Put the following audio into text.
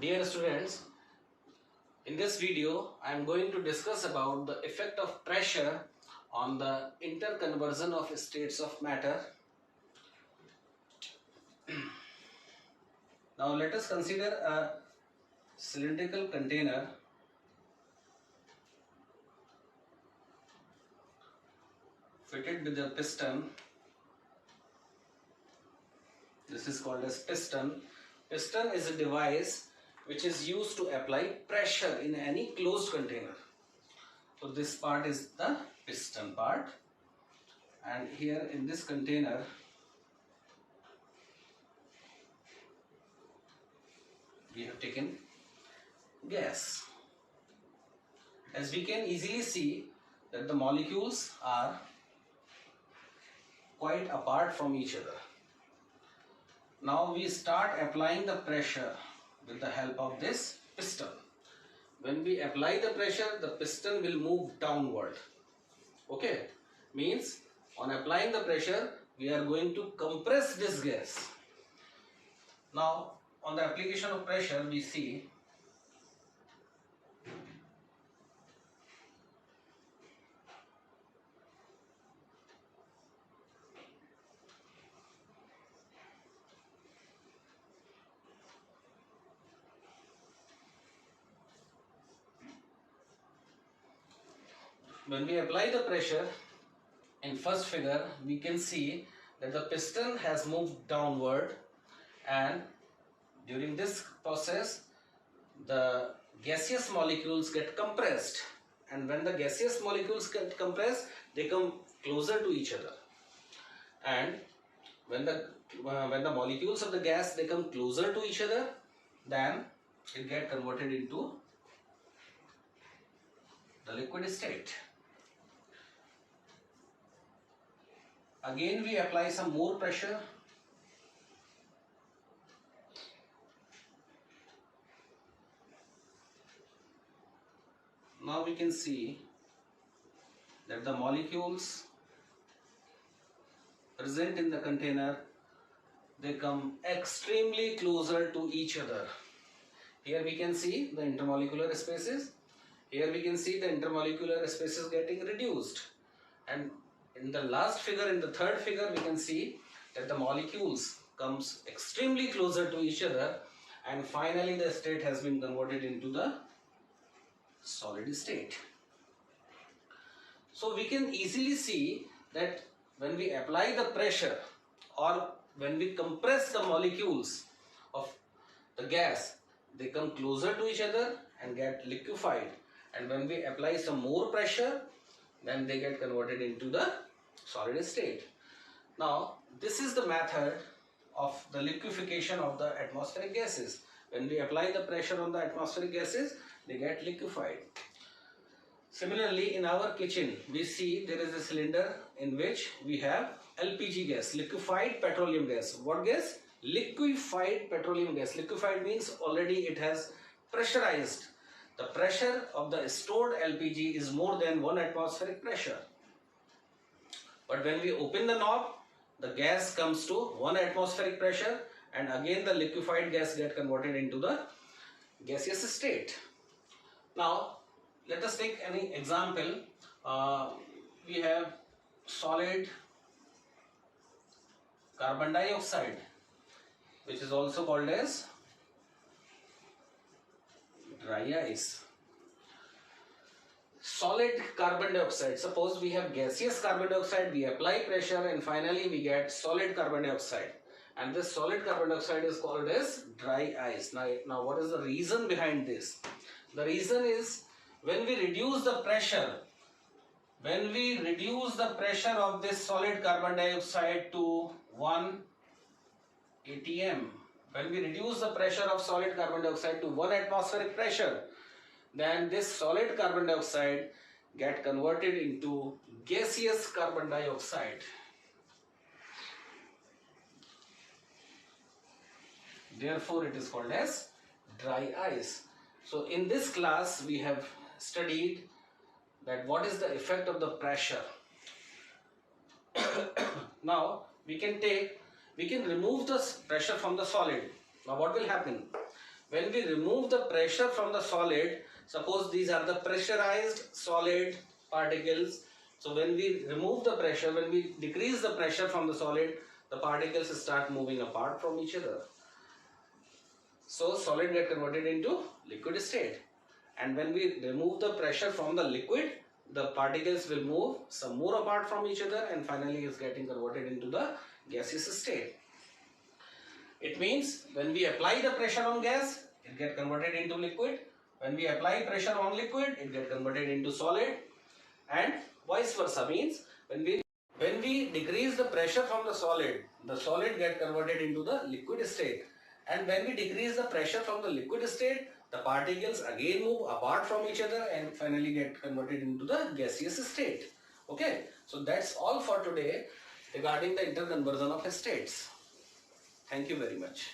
Dear students, in this video I am going to discuss about the effect of pressure on the interconversion of states of matter. Now let us consider a cylindrical container fitted with a piston. This is called as piston. Piston is a device which is used to apply pressure in any closed container. So this part is the piston part, and here in this container we have taken gas. As we can easily see that the molecules are quite apart from each other. Now we start applying the pressure with the help of this piston. When we apply the pressure, the piston will move downward. Okay, means on applying the pressure, we are going to compress this gas. Now on the application of pressure, we see when we apply the pressure in first figure, we can see that the piston has moved downward, and during this process the gaseous molecules get compressed, and when the gaseous molecules get compressed, they come closer to each other, and when the molecules of the gas they come closer to each other, then it get converted into the liquid state. Again we apply some more pressure. Now we can see that the molecules present in the container, they come extremely closer to each other. Here we can see the intermolecular spaces. Here we can see the intermolecular spaces getting reduced, and in the last figure, in the third figure, we can see that the molecules comes extremely closer to each other, and finally the state has been converted into the solid state. So we can easily see that when we apply the pressure or when we compress the molecules of the gas, they come closer to each other and get liquefied, and when we apply some more pressure, then they get converted into the solid state. Now this is the method of the liquefaction of the atmospheric gases. When we apply the pressure on the atmospheric gases, they get liquefied. Similarly, in our kitchen we see there is a cylinder in which we have LPG gas, liquefied petroleum gas. What gas? Liquefied petroleum gas. Liquefied means already it has pressurized. The pressure of the stored LPG is more than 1 atmospheric pressure. But when we open the knob, the gas comes to 1 atmospheric pressure, and again the liquefied gas get converted into the gaseous state. Now let us take any example. We have solid carbon dioxide, which is also called as dry ice. Solid carbon dioxide. Suppose we have gaseous carbon dioxide, we apply pressure, and finally we get solid carbon dioxide. And this solid carbon dioxide is called as dry ice. Now what is the reason behind this? The reason is when we reduce the pressure, of this solid carbon dioxide to 1 atm, when we reduce the pressure of solid carbon dioxide to 1 atmospheric pressure, then this solid carbon dioxide get converted into gaseous carbon dioxide. Therefore it is called as dry ice. So in this class we have studied that what is the effect of the pressure. Now we can remove the pressure from the solid. Now what will happen? when we remove the pressure from the solid, suppose these are the pressurized solid particles. So when we remove the pressure, when we decrease the pressure from the solid, the particles start moving apart from each other. So solid get converted into liquid state. And when we remove the pressure from the liquid, the particles will move some more apart from each other and finally is getting converted into the gaseous state. It means when we apply the pressure on gas, it get converted into liquid. When we apply pressure on liquid, it get converted into solid, and vice versa. Means when we decrease the pressure from the solid get converted into the liquid state. And when we decrease the pressure from the liquid state, the particles again move apart from each other and finally get converted into the gaseous state. Okay, so that's all for today regarding the interconversion of states. Thank you very much.